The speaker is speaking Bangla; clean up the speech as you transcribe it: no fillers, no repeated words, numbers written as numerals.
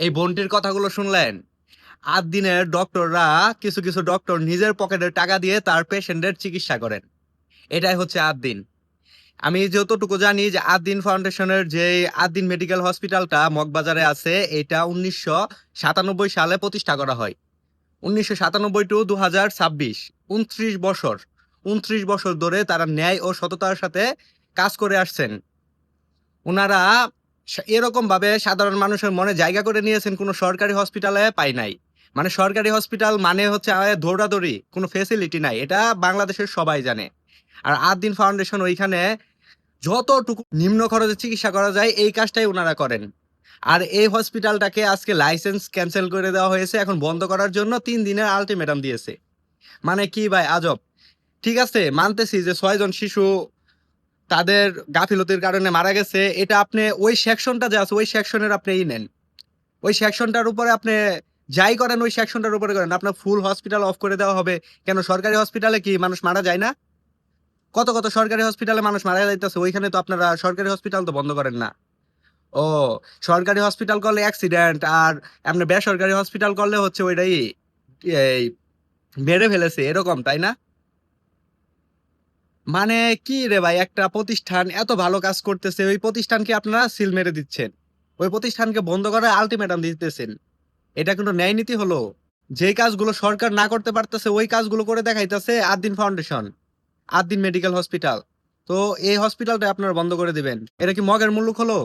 এই বোনটির কথাগুলো শুনলেন? আট দিনের ডক্টররা, কিছু কিছু ডক্টর নিজের পকেটের টাকা দিয়ে তার পেশেন্টের চিকিৎসা করেন। এটাই হচ্ছে আট দিন। আমি যতটুকু জানি যে আট দিন ফাউন্ডেশনের যে আট দিন মেডিকেল হসপিটালটা মগবাজারে আছে, এটা 1997 সালে প্রতিষ্ঠা করা হয়। 1997 টু 2026, 29 বছর। 29 বছর ধরে তারা ন্যায় ও সততার সাথে কাজ করে আসছেন। ওনারা এরকম ভাবে সাধারণ মানুষের মনে জায়গা করে নিয়েছেন, কোনো সরকারি হসপিটালে পাই নাই। মানে সরকারি হসপিটাল মানে হচ্ছে দৌড়াদৌড়ি, কোনো ফেসিলিটি নাই, এটা বাংলাদেশের সবাই জানে। আর আট দিন ফাউন্ডেশন ওইখানে যতটুকু নিম্ন খরচে চিকিৎসা করা যায় এই কাজটাই ওনারা করেন। আর এই হসপিটালটাকে আজকে লাইসেন্স ক্যান্সেল করে দেওয়া হয়েছে, এখন বন্ধ করার জন্য 3 দিনের আলটিমেটাম দিয়েছে। মানে কি ভাই, আজব। ঠিক আছে, মানতেছি যে 6 জন শিশু তাদের গাফিলতির কারণে মারা গেছে, এটা আপনি ওই সেকশনটা যে আছে ওই সেকশনের আপনি নেন, ওই সেকশনটার উপরে আপনি যাই করেন ওই সেকশনটার উপরে করেন, আপনার ফুল হসপিটাল অফ করে দেওয়া হবে। কেন, সরকারি হসপিটালে কি মানুষ মারা যায় না? কত কত সরকারি হসপিটালে মানুষ মারা যাইতেছে, ওইখানে তো আপনারা সরকারি হসপিটাল তো বন্ধ করেন না। ও, সরকারি হসপিটাল করলে অ্যাক্সিডেন্ট, আর আপনি বেসরকারি হসপিটাল করলে হচ্ছে ওইটাই এই মেরে ফেলেছে, এরকম তাই না? মানে কি রে ভাই, একটা প্রতিষ্ঠান এত ভালো কাজ করতেছে, ওই প্রতিষ্ঠানকে আপনারা সিল মেরে দিচ্ছেন, ওই প্রতিষ্ঠানকে বন্ধ করার আলটিমেটাম দিতেছেন। এটা কোনো ন্যায় নীতি হলো? যে কাজগুলো সরকার না করতে পারতেছে ওই কাজগুলো করে দেখাইতেছে আট দিন ফাউন্ডেশন, আট দিন মেডিকেল হসপিটাল। তো এই হসপিটালটা আপনারা বন্ধ করে দিবেন, এটা কি মগের মুলুক হলো?